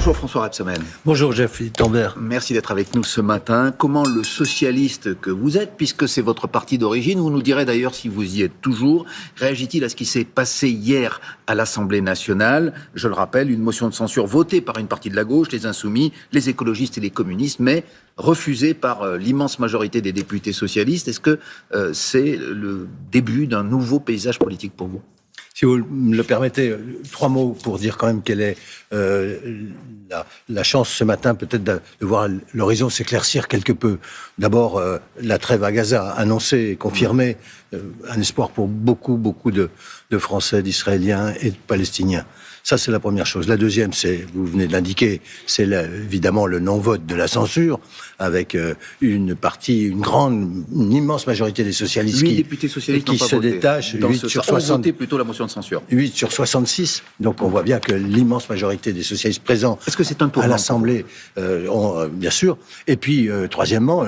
Bonjour François Rebsamen. Bonjour Jeff Littambert. Merci d'être avec nous ce matin. Comment le socialiste que vous êtes, puisque c'est votre parti d'origine, vous nous direz d'ailleurs si vous y êtes toujours, réagit-il à ce qui s'est passé hier à l'Assemblée nationale? Je le rappelle, une motion de censure votée par une partie de la gauche, les Insoumis, les écologistes et les communistes, mais refusée par l'immense majorité des députés socialistes. Est-ce que c'est le début d'un nouveau paysage politique pour vous? Si vous me le permettez, 3 mots pour dire quand même quelle est la chance ce matin peut-être de voir l'horizon s'éclaircir quelque peu. D'abord, la trêve à Gaza annoncée et confirmée, un espoir pour beaucoup de Français, d'Israéliens et de Palestiniens. Ça, c'est la première chose. La deuxième, c'est, vous venez de l'indiquer, c'est évidemment le non-vote de la censure, avec une immense majorité des socialistes 8 députés socialistes qui se détachent, 8 sur 60. Voté plutôt la motion de censure. 8 sur 66. Donc on voit bien que l'immense majorité des socialistes présents Est-ce que c'est un tournant à l'Assemblée, bien sûr. Et puis, troisièmement,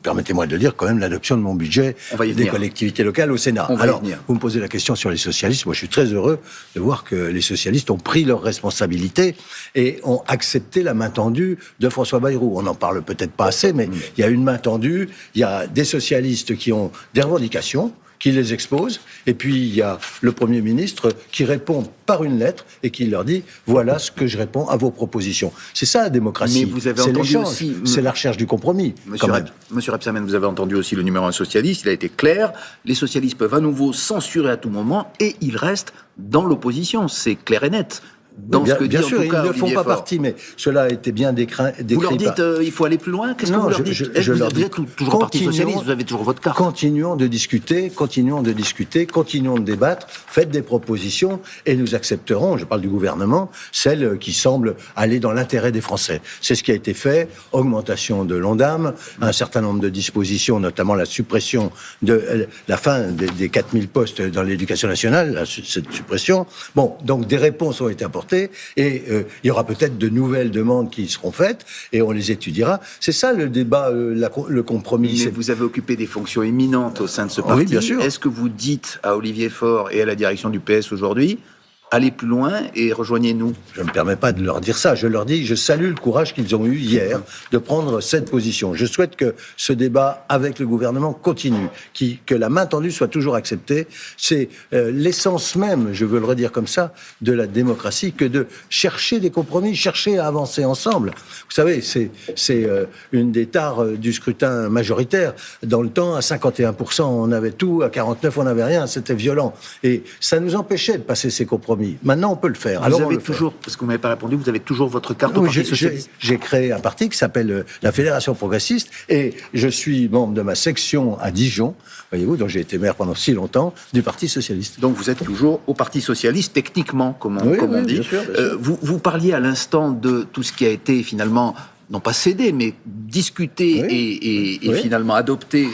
permettez-moi de dire quand même l'adoption de mon budget des collectivités locales au Sénat. Alors, vous me posez la question sur les socialistes. Moi, je suis très heureux de voir que les socialistes ont pris leurs responsabilités et ont accepté la main tendue de François Bayrou. On n'en parle peut-être pas assez, mais il y a une main tendue, il y a des socialistes qui ont des revendications, qui les exposent, et puis il y a le Premier ministre qui répond par une lettre et qui leur dit « Voilà ce que je réponds à vos propositions ». C'est ça la démocratie, mais vous avez c'est entendu l'échange, aussi, c'est la recherche du compromis. Monsieur Rebsamen, vous avez entendu aussi le numéro 1 socialiste, il a été clair, les socialistes peuvent à nouveau censurer à tout moment et ils restent dans l'opposition, c'est clair et net. Dans ce que bien dit, sûr, en tout cas, ils ne font Olivier pas Faure. partie, mais cela a été bien décrit. Vous leur dites il faut aller plus loin? Qu'est-ce que vous leur dites? Vous êtes toujours au Parti socialiste, vous avez toujours votre carte. Continuons de discuter, continuons de débattre, faites des propositions et nous accepterons, je parle du gouvernement, celles qui semblent aller dans l'intérêt des Français. C'est ce qui a été fait, augmentation de l'Ondam, un certain nombre de dispositions, notamment la suppression de la fin des 4000 postes dans l'éducation nationale, cette suppression. Bon, donc des réponses ont été apportées. Et il y aura peut-être de nouvelles demandes qui seront faites et on les étudiera. C'est ça le débat, le compromis. Mais vous avez occupé des fonctions éminentes au sein de ce parti. Oui, bien sûr. Est-ce que vous dites à Olivier Faure et à la direction du PS aujourd'hui, allez plus loin et rejoignez-nous? Je ne me permets pas de leur dire ça. Je leur dis, je salue le courage qu'ils ont eu hier de prendre cette position. Je souhaite que ce débat avec le gouvernement continue, que la main tendue soit toujours acceptée. C'est l'essence même, je veux le redire comme ça, de la démocratie, que de chercher des compromis, chercher à avancer ensemble. Vous savez, c'est une des tares du scrutin majoritaire. Dans le temps, à 51%, on avait tout, à 49%, on n'avait rien. C'était violent. Et ça nous empêchait de passer ces compromis. Maintenant, on peut le faire. Vous avez toujours, parce que vous m'avez pas répondu, vous avez toujours votre carte au Parti socialiste. J'ai créé un parti qui s'appelle la Fédération progressiste et je suis membre de ma section à Dijon, voyez-vous, dont j'ai été maire pendant si longtemps, du Parti socialiste. Donc vous êtes toujours au Parti socialiste, techniquement, comme on dit. Bien sûr. Vous parliez à l'instant de tout ce qui a été finalement non pas cédé, mais discuté et finalement adopté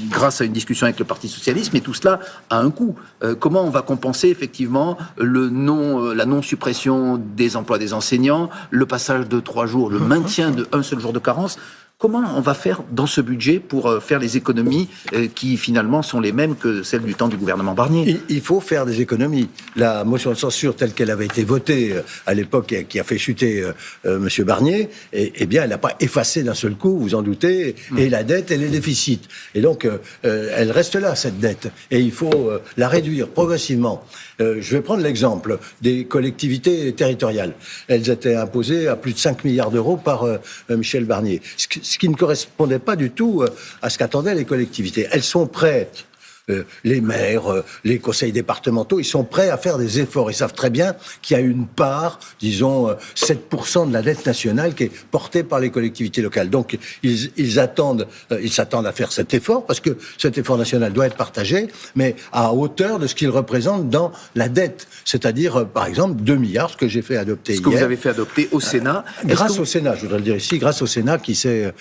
grâce à une discussion avec le Parti socialiste, mais tout cela a un coût. Comment on va compenser effectivement la non-suppression des emplois des enseignants, le passage de 3 jours, le maintien d'un seul jour de carence? Comment on va faire dans ce budget pour faire les économies qui finalement sont les mêmes que celles du temps du gouvernement Barnier? Il faut faire des économies. La motion de censure telle qu'elle avait été votée à l'époque, qui a fait chuter Monsieur Barnier, eh bien, elle n'a pas effacé d'un seul coup, vous en doutez, et la dette et les déficits. Et donc, elle reste là, cette dette. Et il faut la réduire progressivement. Je vais prendre l'exemple des collectivités territoriales. Elles étaient imposées à plus de 5 milliards d'euros par Michel Barnier. Ce qui ne correspondait pas du tout à ce qu'attendaient les collectivités. Elles sont prêtes. Les maires, les conseils départementaux, ils sont prêts à faire des efforts. Ils savent très bien qu'il y a une part, disons, 7% de la dette nationale qui est portée par les collectivités locales. Donc, ils s'attendent à faire cet effort, parce que cet effort national doit être partagé, mais à hauteur de ce qu'il représente dans la dette. C'est-à-dire, par exemple, 2 milliards, ce que j'ai fait adopter hier. Ce que vous avez fait adopter au Sénat. Grâce au Sénat, je voudrais le dire ici, grâce au Sénat qui s'est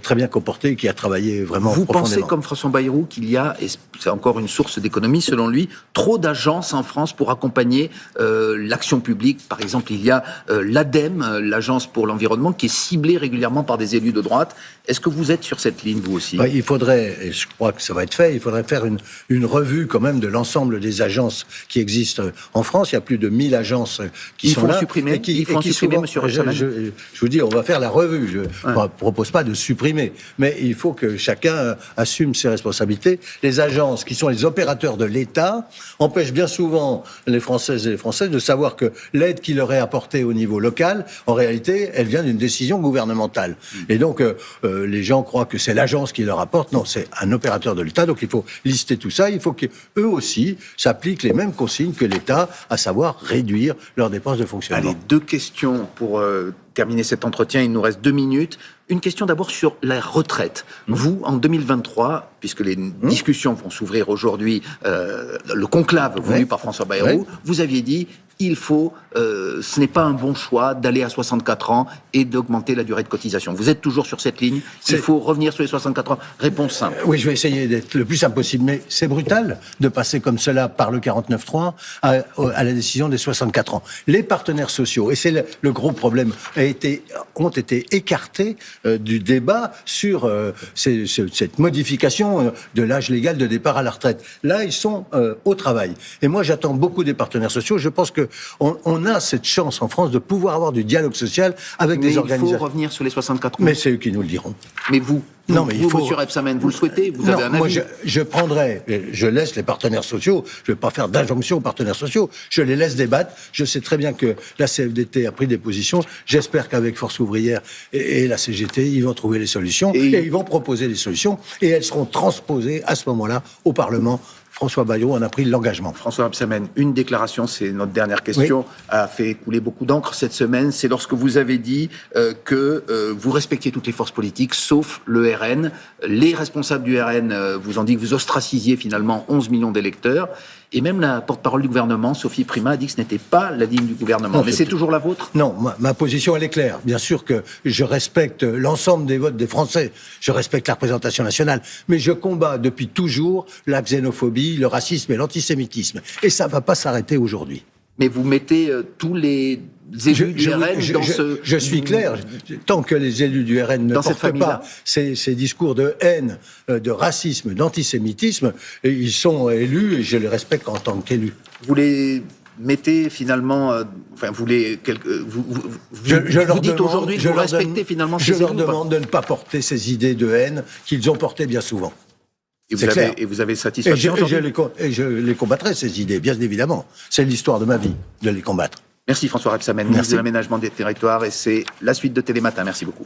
très bien comporté, qui a travaillé vraiment profondément. Vous pensez, comme François Bayrou, qu'il y a, et ça encore une source d'économie selon lui. Trop d'agences en France pour accompagner l'action publique. Par exemple, il y a l'ADEME, l'Agence pour l'environnement, qui est ciblée régulièrement par des élus de droite. Est-ce que vous êtes sur cette ligne, vous aussi ? Il faudrait, et je crois que ça va être fait, il faudrait faire une revue quand même de l'ensemble des agences qui existent en France. Il y a plus de 1000 agences qui sont là. Il faut en supprimer, monsieur Rebsamen. Je vous dis, on va faire la revue. Je ne propose pas de supprimer. Mais il faut que chacun assume ses responsabilités. Les agences, qui sont les opérateurs de l'État, empêchent bien souvent les Françaises et les Français de savoir que l'aide qui leur est apportée au niveau local, en réalité, elle vient d'une décision gouvernementale. Et donc, les gens croient que c'est l'agence qui leur apporte. Non, c'est un opérateur de l'État. Donc, il faut lister tout ça. Il faut qu'eux aussi s'appliquent les mêmes consignes que l'État, à savoir réduire leurs dépenses de fonctionnement. Allez, 2 questions pour terminer cet entretien. Il nous reste 2 minutes. Une question d'abord sur la retraite. Vous, en 2023, puisque les discussions vont s'ouvrir aujourd'hui, le conclave voulu par François Bayrou, vous aviez dit il faut, ce n'est pas un bon choix d'aller à 64 ans et d'augmenter la durée de cotisation. Vous êtes toujours sur cette ligne. Il faut revenir sur les 64 ans. Réponse simple. Oui, je vais essayer d'être le plus simple possible, mais c'est brutal de passer comme cela par le 49.3 à la décision des 64 ans. Les partenaires sociaux, et c'est le gros problème, ont été écartés du débat sur cette modification de l'âge légal de départ à la retraite. Là, ils sont au travail. Et moi, j'attends beaucoup des partenaires sociaux. Je pense que on a cette chance en France de pouvoir avoir du dialogue social avec des organisations. Il faut revenir sur les 64 ans. Mais c'est eux qui nous le diront. Mais vous, monsieur Rebsamen, vous le souhaitez ? Vous avez un avis ? Moi, je prendrai, je laisse les partenaires sociaux, je ne vais pas faire d'injonction aux partenaires sociaux, je les laisse débattre. Je sais très bien que la CFDT a pris des positions. J'espère qu'avec Force ouvrière et la CGT, ils vont trouver les solutions et ils vont proposer des solutions et elles seront transposées à ce moment-là au Parlement. François Bayrou en a pris l'engagement. François Rebsamen, une déclaration, c'est notre dernière question, a fait couler beaucoup d'encre cette semaine. C'est lorsque vous avez dit que vous respectiez toutes les forces politiques, sauf le RN. Les responsables du RN vous ont dit que vous ostracisiez finalement 11 millions d'électeurs. Et même la porte-parole du gouvernement, Sophie Primas, a dit que ce n'était pas la ligne du gouvernement. Non, mais c'est toujours la vôtre ? Non, ma position, elle est claire. Bien sûr que je respecte l'ensemble des votes des Français. Je respecte la représentation nationale. Mais je combats depuis toujours la xénophobie, le racisme et l'antisémitisme. Et ça ne va pas s'arrêter aujourd'hui. Mais vous mettez tous les élus du RN dans ce... Je suis clair. Tant que les élus du RN ne portent pas ces discours de haine, de racisme, d'antisémitisme, ils sont élus et je les respecte en tant qu'élus. Vous les mettez finalement... vous dites aujourd'hui que vous respectez finalement ces élus. Je leur demande de ne pas porter ces idées de haine qu'ils ont portées bien souvent. Et vous avez satisfaction et je les combattrai, ces idées, bien évidemment. C'est l'histoire de ma vie, de les combattre. Merci François Rebsamen, ministre de l'Aménagement des Territoires, et c'est la suite de Télématin. Merci beaucoup.